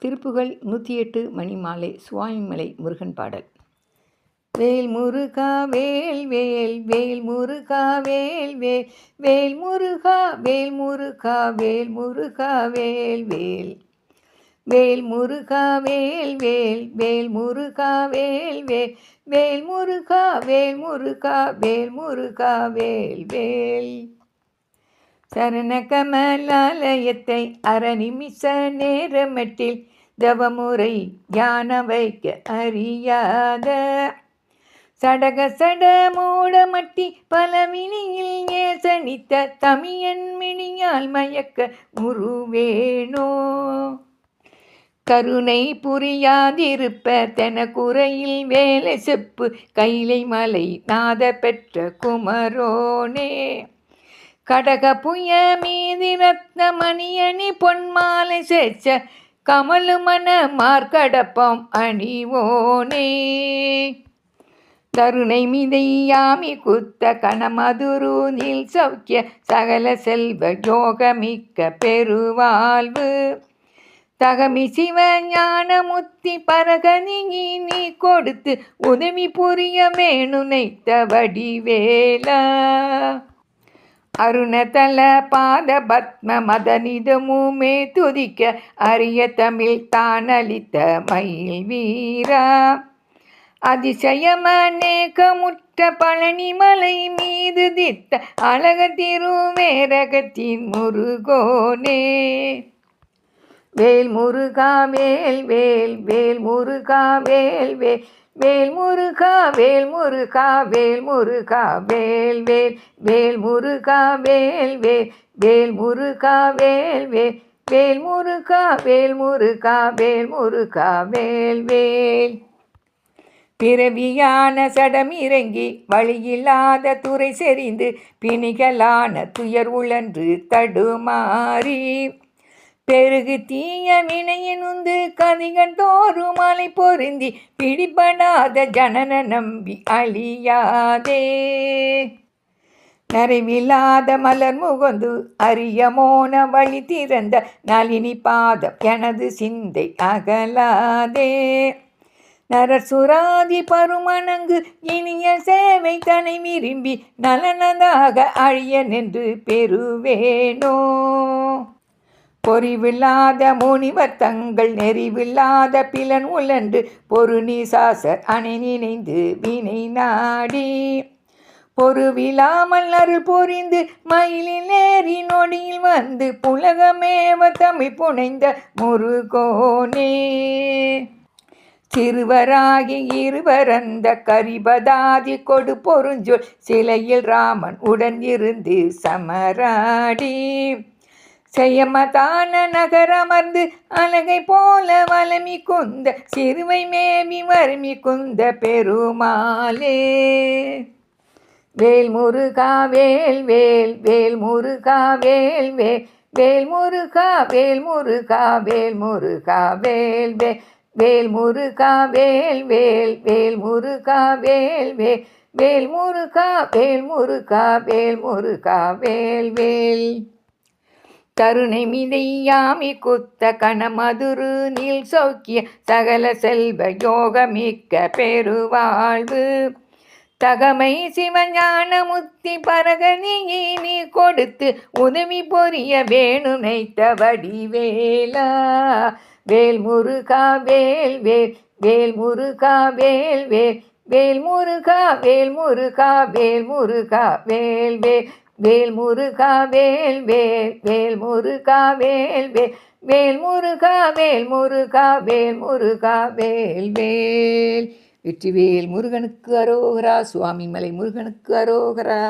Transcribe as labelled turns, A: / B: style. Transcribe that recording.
A: திருப்புகழ் 108 மணிமாலை சுவாமிமலை முருகன் பாடல். வேல் முருகா வேல் வேல் வேல் முருகா வேல் வேல் வேல் முருகா வேல் முருகா வேல் முருகா வேல் வேல் வேல் முருகா வேல் வேல் வேல் முருகா வேல் வேல் வேல் முருகா வேல் முருகா வேல் முருகா வேல் வேல். சரண கமலாலயத்தை அறநிமிஷ நேரமட்டில் தவமுறை ஞான வைக்க அறியாத சடக சட மூடமட்டி பலவினியில் ஏசனித்த தமியன் மினியால் மயக்க முருவேணோ கருணை புரியாதிருப்ப தென குறையில் வேலை செப்பு கைலை மலை நாத பெற்ற குமரோனே கடக புய மீதி ரத்ன மணியணி பொன்மாலை சேச்ச கமலுமன மார்க்கடப்பம் அணிவோனே தருணை மிதையாமி குத்த கணமதுரு நீல் சௌக்கிய சகல செல்வ யோகமிக்க பெருவாழ்வு தகமி சிவ ஞான முத்தி பரகனிங்கி நீ கொடுத்து உதவி புரிய வேணுனைத்த வடிவேலா அருணதல பாத பத்ம மதனிதமுமே துதிக்க அரிய தமிழ் தானளித்த மயில் வீரா அதிசயமநேகமுற்ற பழனிமலை மீது தித்த அழக திருவேரகத்தின் முருகோனே வேல் முருகா வேல் வேல் வேல் முருகா வேல் வேல் வேல் முருகா வேல் முருகா வேல் முருகா வேல் வேல் வேல் முருகா வேல் வேல் வேல் முருகா வேல் வேல் வேல் முருகா வேல் முருகா வேல் முருகா வேல் வேல். பிறவியான சடம் இறங்கி வழியில்லாத துறை செறிந்து பிணிகளான துயர் உழன்று தடுமாறி பெருகு தீய வினையினுந்து கதிகன் தோறும் மலை பொருந்தி பிடிபடாத ஜனன நம்பி அழியாதே நிறைவில்லாத மலர் முகந்து அரிய மோன வழி திறந்த நளினி பாதம் எனது சிந்தை அகலாதே நரசுராதி பருமணங்கு இனிய சேவை தனை விரும்பி நலனதாக அழிய நின்று பெறுவேனோ பொறிவில்லாத முனிவர் தங்கள் நெறிவில்லாத பிலன் உழன்று பொருநீசாசர் அணை நினைந்து வினை நாடி பொருவிலாமல் அருள் பொறிந்து மயிலில் ஏறி நொடியில் வந்து புலகமேவ தமிழ் புனைந்த முருகோனே சிறுவராகி இருவரந்த கரிபதாதி கொடு பொருஞ்சொல் சிலையில் ராமன் உடன் இருந்து சமராடி செய்யமதான நகரமர்ந்து அழகை போல வலமி குந்த சிறுவை மேவி வருமி குந்த பெருமாளே வேல் முருகா வேல் வேல் வேல் முருகா வேல் வேல் வேல் முருகா வேல் முருகா வேல் முருகா வேல் வேல் வேல் முருகா வேல் வேல் வேல் முருகா வேல் வேல் வேல் முருகா வேல் முருகா வேல் முருகா வேல் வேல். கருணை மிதையாமி குத்த கணமதுரு நீல் சௌக்கிய சகல செல்வ யோகமிக்க பெருவாழ்வு தகமை சிவஞான முத்தி பரகனியை நீ கொடுத்து உதவி பொரிய வேணுனைத்த வடிவேலா வேல் முருகா வேல் வேல் வேல் முருகா வேல் வேல் வேல் முருகா வேல் முருகா வேல் முருகா வேல் வேல் வேல் முருகா வேல் வேல் வேல் முருகா வேல் வேல் வேல் முருகா வேல் முருகா வேல் முருகா வேல் வேல். வெற்றிவேல் முருகனுக்கு அரோகரா. சுவாமிமலை முருகனுக்கு அரோகரா.